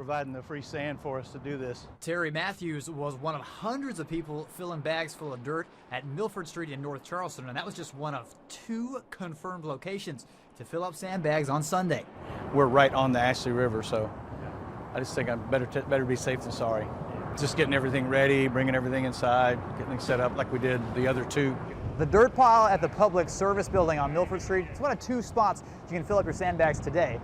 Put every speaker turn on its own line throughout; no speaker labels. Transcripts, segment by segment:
providing the free sand for us to do this.
Terry Matthews was one of hundreds of people filling bags full of dirt at Milford Street in North Charleston, and that was just one of 2 confirmed locations to fill up sandbags on Sunday.
We're right on the Ashley River, so I just think I'm better be safe than sorry. Just getting everything ready, bringing everything inside, getting things set up like we did the other 2.
The dirt pile at the Public Service Building on Milford Street, it's one of 2 spots you can fill up your sandbags today.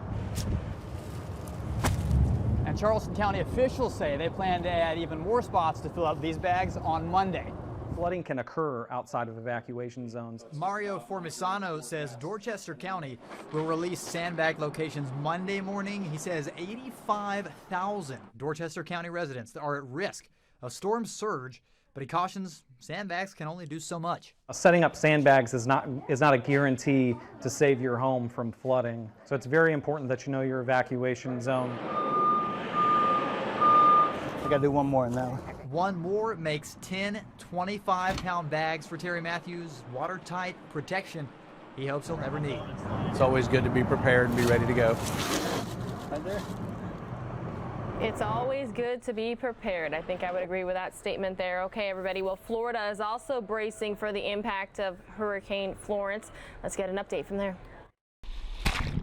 And Charleston County officials say they plan to add even more spots to fill up these bags on Monday.
Flooding can occur outside of evacuation zones.
Mario Formisano says Dorchester County will release sandbag locations Monday morning. He says 85,000 Dorchester County residents are at risk of storm surge, but he cautions sandbags can only do so much.
Setting up sandbags is not a guarantee to save your home from flooding. So it's very important that you know your evacuation zone.
I gotta do one more in that one.
One more makes 10 25-pound bags for Terry Matthews. Watertight protection he hopes he'll never need.
It's always good to be prepared and be ready to go.
Right there.
It's always good to be prepared. I think I would agree with that statement there. Okay, everybody. Well, Florida is also bracing for the impact of Hurricane Florence. Let's get an update from there.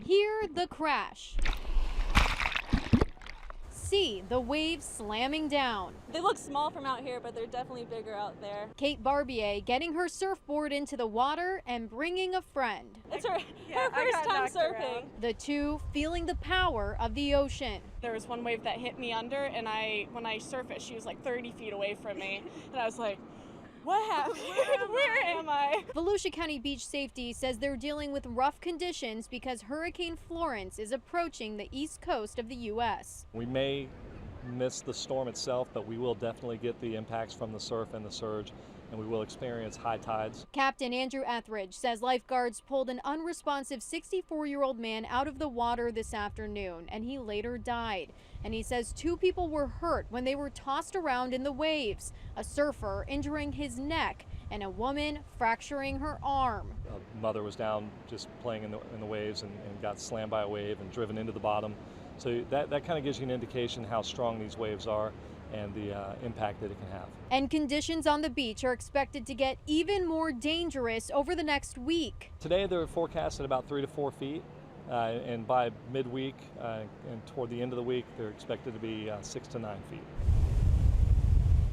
Hear the crash. See the waves slamming down.
They look small from out here, but they're definitely bigger out there.
Kate Barbier getting her surfboard into the water and bringing a friend.
It's her first time surfing.
The 2 feeling the power of the ocean.
There was one wave that hit me under, and when I surfed it, she was like 30 feet away from me. And I was like, what happened? Where am I?
Volusia County Beach Safety says they're dealing with rough conditions because Hurricane Florence is approaching the east coast of the U.S.
We may miss the storm itself, but we will definitely get the impacts from the surf and the surge, and we will experience high tides.
Captain Andrew Etheridge says lifeguards pulled an unresponsive 64-year-old man out of the water this afternoon, and he later died. And he says 2 people were hurt when they were tossed around in the waves, a surfer injuring his neck and a woman fracturing her arm.
A mother was down just playing in the waves and got slammed by a wave and driven into the bottom. So that kind of gives you an indication how strong these waves are and the impact that it can have.
And conditions on the beach are expected to get even more dangerous over the next week.
Today they're forecast at about 3 to 4 feet. And by midweek and toward the end of the week, they're expected to be 6 to 9 feet.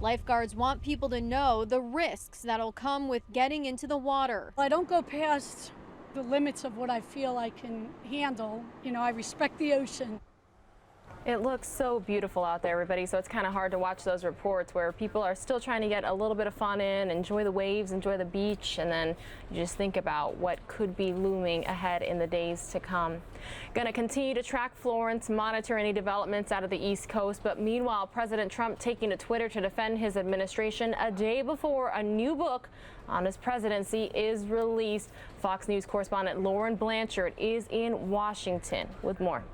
Lifeguards want people to know the risks that'll come with getting into the water.
I don't go past the limits of what I feel I can handle. You know, I respect the ocean.
It looks so beautiful out there, everybody, so it's kind of hard to watch those reports where people are still trying to get a little bit of fun in, enjoy the waves, enjoy the beach, and then you just think about what could be looming ahead in the days to come. Going to continue to track Florence, monitor any developments out of the East Coast, but meanwhile, President Trump taking to Twitter to defend his administration a day before a new book on his presidency is released. Fox News correspondent Lauren Blanchard is in Washington with more.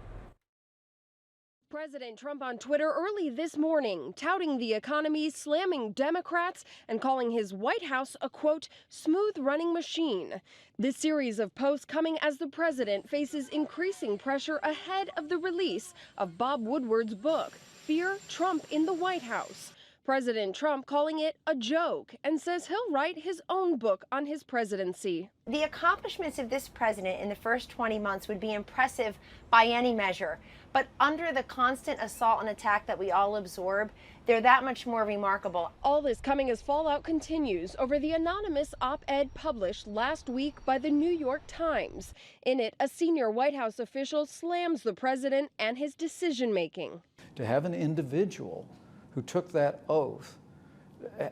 President Trump on Twitter early this morning, touting the economy, slamming Democrats, and calling his White House a, quote, smooth-running machine. This series of posts coming as the president faces increasing pressure ahead of the release of Bob Woodward's book, Fear Trump in the White House. President Trump calling it a joke and says he'll write his own book on his presidency.
The accomplishments of this president in the first 20 months would be impressive by any measure. But under the constant assault and attack that we all absorb, they're that much more remarkable.
All this coming as fallout continues over the anonymous op-ed published last week by the New York Times. In it, a senior White House official slams the president and his decision-making.
To have an individual who took that oath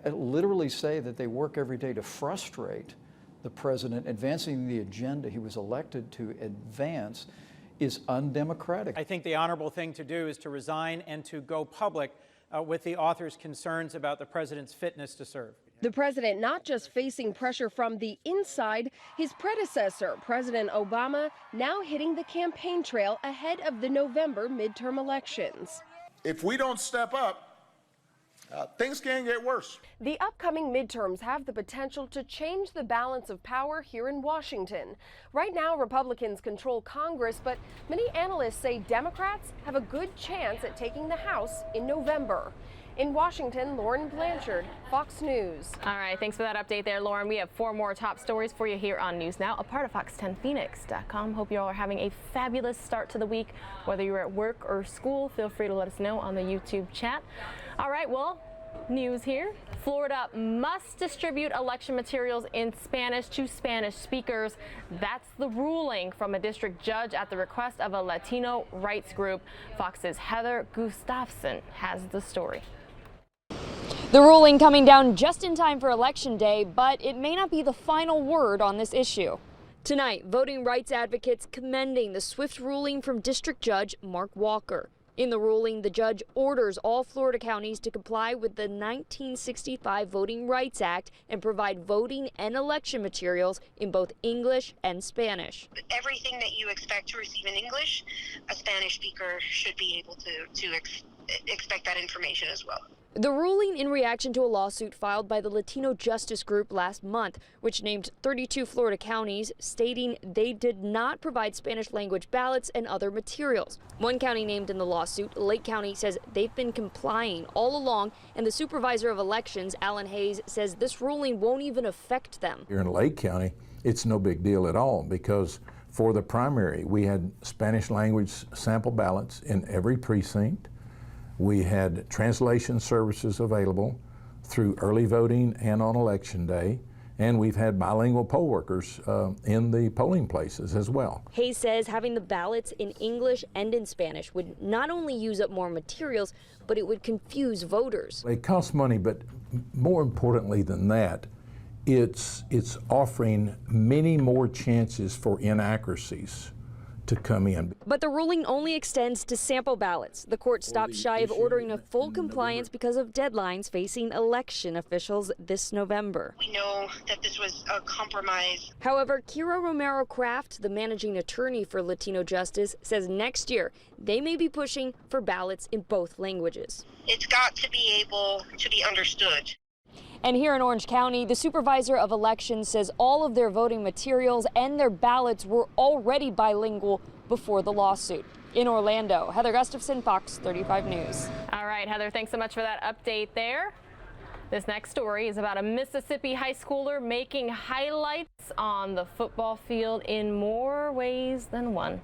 literally say that they work every day to frustrate the president advancing the agenda he was elected to advance is undemocratic.
I think the honorable thing to do is to resign and to go public with the author's concerns about the president's fitness to serve.
The president not just facing pressure from the inside, his predecessor, President Obama, now hitting the campaign trail ahead of the November midterm elections.
If we don't step up, things can get worse.
The upcoming midterms have the potential to change the balance of power here in Washington. Right now, Republicans control Congress, but many analysts say Democrats have a good chance at taking the House in November. In Washington, Lauren Blanchard, Fox News.
All right, thanks for that update there, Lauren. We have 4 more top stories for you here on News Now, a part of Fox10Phoenix.com. Hope you all are having a fabulous start to the week. Whether you're at work or school, feel free to let us know on the YouTube chat. All right, well, news here. Florida must distribute election materials in Spanish to Spanish speakers. That's the ruling from a district judge at the request of a Latino rights group. Fox's Heather Gustafson has the story.
The ruling coming down just in time for Election Day, but it may not be the final word on this issue. Tonight, voting rights advocates commending the swift ruling from District Judge Mark Walker. In the ruling, the judge orders all Florida counties to comply with the 1965 Voting Rights Act and provide voting and election materials in both English and Spanish.
Everything that you expect to receive in English, a Spanish speaker should be able to expect that information as well.
The ruling in reaction to a lawsuit filed by the Latino Justice Group last month, which named 32 Florida counties, stating they did not provide Spanish language ballots and other materials. One county named in the lawsuit, Lake County, says they've been complying all along, and the supervisor of elections, Alan Hayes, says this ruling won't even affect them.
Here in Lake County, it's no big deal at all because for the primary, we had Spanish language sample ballots in every precinct. We had translation services available through early voting and on Election Day, and we've had bilingual poll workers in the polling places as well.
Hayes says having the ballots in English and in Spanish would not only use up more materials, but it would confuse voters.
It costs money, but more importantly than that, it's offering many more chances for inaccuracies to come in.
But the ruling only extends to sample ballots. The court stopped shy of ordering a full compliance because of deadlines facing election officials this November.
We know that this was a compromise.
However, Kira Romero Kraft, the managing attorney for Latino Justice, says next year they may be pushing for ballots in both languages.
It's got to be able to be understood.
And here in Orange County, the supervisor of elections says all of their voting materials and their ballots were already bilingual before the lawsuit. In Orlando, Heather Gustafson, Fox 35 News.
All right, Heather, thanks so much for that update there. This next story is about a Mississippi high schooler making highlights on the football field in more ways than one.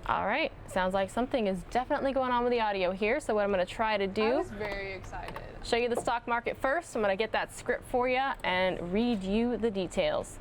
All right, sounds like something is definitely going on with the audio here. So what I'm going to try to do,
I was very excited.
Show you the stock market first. I'm going to get that script for you and read you the details.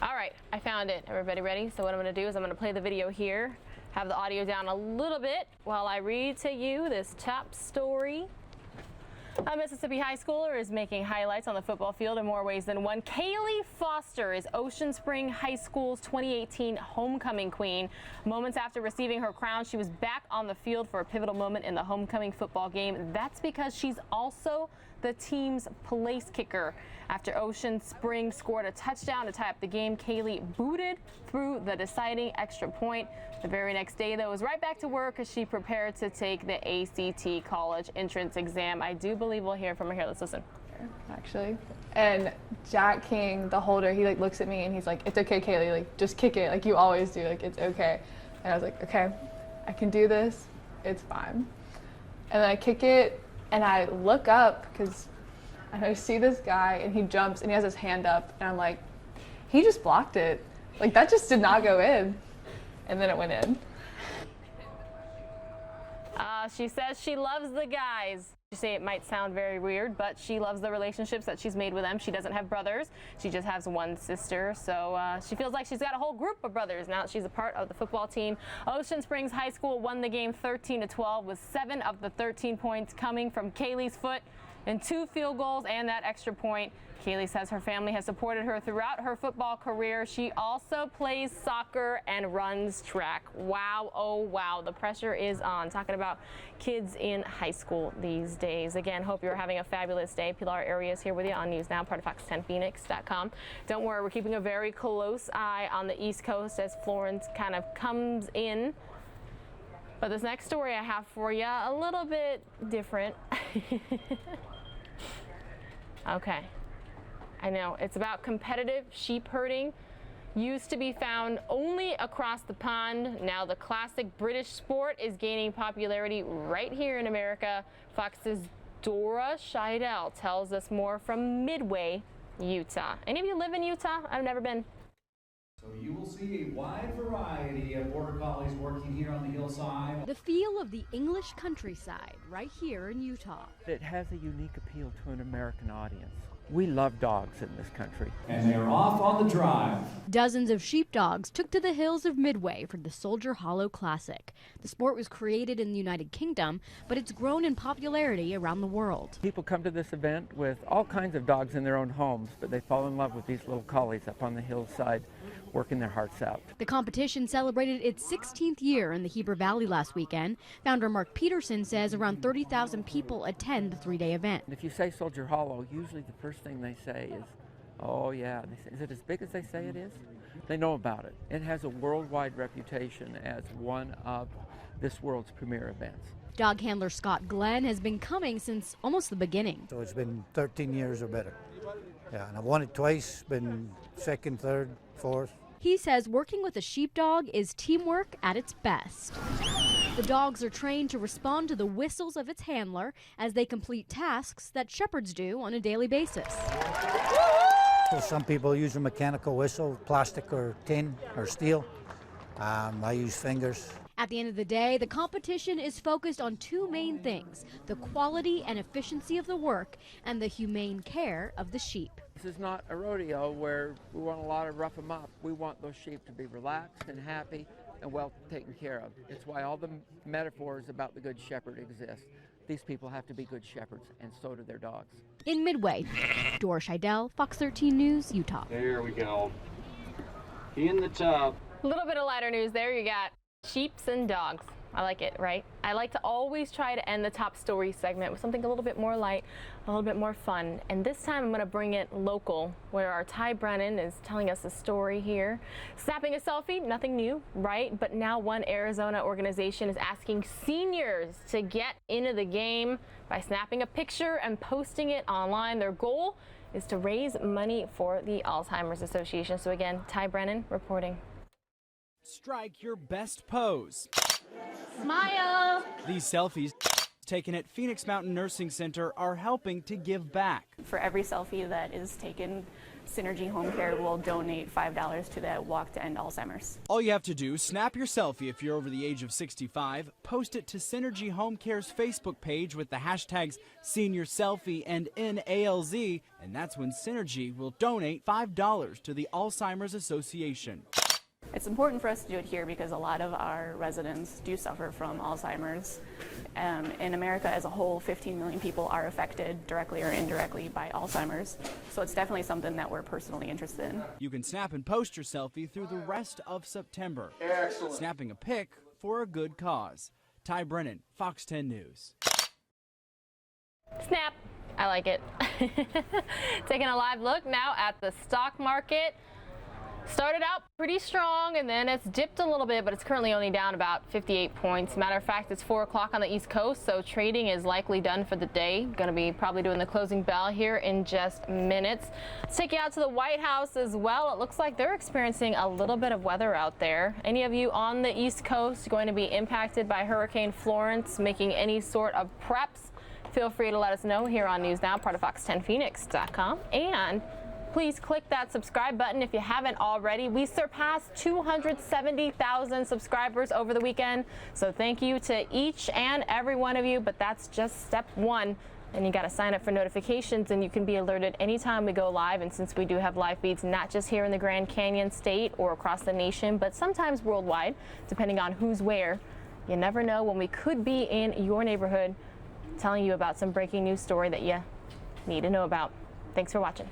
All right, I found it. Everybody ready? So what I'm going to do is I'm going to play the video here, have the audio down a little bit while I read to you this top story. A Mississippi high schooler is making highlights on the football field in more ways than one. Kaylee Foster is Ocean Spring High School's 2018 homecoming queen. Moments after receiving her crown, she was back on the field for a pivotal moment in the homecoming football game. That's because she's also the team's place kicker. After Ocean Spring scored a touchdown to tie up the game, Kaylee booted through the deciding extra point. The very next day, though, was right back to work as she prepared to take the ACT college entrance exam. I do believe we'll hear from her here. Let's listen.
Actually, and Jack King, the holder, he like looks at me and he's like, "It's okay, Kaylee. Like, just kick it, like you always do. Like, it's okay." And I was like, "Okay, I can do this. It's fine." And then I kick it, and I look up because I see this guy, and he jumps, and he has his hand up, and I'm like, he just blocked it. Like, that just did not go in. And then it went in.
She says she loves the guys. She say it might sound very weird, but she loves the relationships that she's made with them. She doesn't have brothers. She just has one sister. So she feels like she's got a whole group of brothers now that she's a part of the football team. Ocean Springs High School won the game 13-12 with 7 of the 13 points coming from Kaylee's foot and 2 field goals and that extra point. Kaylee says her family has supported her throughout her football career. She also plays soccer and runs track. Wow, oh wow, the pressure is on. Talking about kids in high school these days. Again, hope you're having a fabulous day. Pilar Arias here with you on News Now, part of Fox10Phoenix.com. Don't worry, we're keeping a very close eye on the East Coast as Florence kind of comes in. But this next story I have for you, a little bit different. Okay. I know, it's about competitive sheep herding. Used to be found only across the pond. Now the classic British sport is gaining popularity right here in America. Fox's Dora Scheidel tells us more from Midway, Utah. Any of you live in Utah? I've never been.
So you will see a wide variety of border collies working here on the hillside.
The feel of the English countryside right here in Utah.
It has a unique appeal to an American audience. We love dogs in this country.
And they're off on the drive.
Dozens of sheepdogs took to the hills of Midway for the Soldier Hollow Classic. The sport was created in the United Kingdom, but it's grown in popularity around the world.
People come to this event with all kinds of dogs in their own homes, but they fall in love with these little collies up on the hillside, working their hearts out.
The competition celebrated its 16th year in the Heber Valley last weekend. Founder Mark Peterson says around 30,000 people attend the 3-day event.
And if you say Soldier Hollow, usually the first thing they say is, oh yeah, and they say, is it as big as they say it is? They know about it. It has a worldwide reputation as one of this world's premier events.
Dog handler Scott Glenn has been coming since almost the beginning.
So it's been 13 years or better. Yeah, and I've won it twice, been second, third, fourth.
He says working with a sheepdog is teamwork at its best. The dogs are trained to respond to the whistles of its handler as they complete tasks that shepherds do on a daily basis.
So some people use a mechanical whistle, plastic or tin or steel. I use fingers.
At the end of the day, the competition is focused on 2 main things: the quality and efficiency of the work and the humane care of the sheep.
This is not a rodeo where we want a lot of rough them up. We want those sheep to be relaxed and happy and well taken care of. It's why all the metaphors about the Good Shepherd exist. These people have to be good shepherds, and so do their dogs.
In Midway, Dora Scheidel, Fox 13 News, Utah.
There we go. In the tub.
A little bit of lighter news there. You got sheeps and dogs. I like it, right? I like to always try to end the top story segment with something a little bit more light, a little bit more fun. And this time I'm going to bring it local, where our Ty Brennan is telling us a story here. Snapping a selfie, nothing new, right? But now one Arizona organization is asking seniors to get into the game by snapping a picture and posting it online. Their goal is to raise money for the Alzheimer's Association. So again, Ty Brennan reporting.
Strike your best pose.
Smile!
These selfies taken at Phoenix Mountain Nursing Center are helping to give back.
For every selfie that is taken, Synergy Home Care will donate $5 to that Walk to End Alzheimer's.
All you have to do is snap your selfie if you're over the age of 65, post it to Synergy Home Care's Facebook page with the hashtags #SeniorSelfie and NALZ, and that's when Synergy will donate $5 to the Alzheimer's Association.
It's important for us to do it here because a lot of our residents do suffer from Alzheimer's. In America as a whole, 15 million people are affected directly or indirectly by Alzheimer's. So it's definitely something that we're personally interested in.
You can snap and post your selfie through the rest of September.
Excellent.
Snapping a pic for a good cause. Ty Brennan, Fox 10 News.
Snap. I like it. Taking a live look now at the stock market. Started out pretty strong and then it's dipped a little bit, but it's currently only down about 58 points. Matter of fact, it's 4 o'clock on the East Coast, so trading is likely done for the day. Going to be probably doing the closing bell here in just minutes. Let's take you out to the White House as well. It looks like they're experiencing a little bit of weather out there. Any of you on the East Coast going to be impacted by Hurricane Florence, making any sort of preps? Feel free to let us know here on News Now, part of Fox10Phoenix.com. And please click that subscribe button if you haven't already. We surpassed 270,000 subscribers over the weekend, so thank you to each and every one of you, but that's just step one. And you got to sign up for notifications, and you can be alerted anytime we go live. And since we do have live feeds, not just here in the Grand Canyon State or across the nation, but sometimes worldwide, depending on who's where, you never know when we could be in your neighborhood telling you about some breaking news story that you need to know about. Thanks for watching.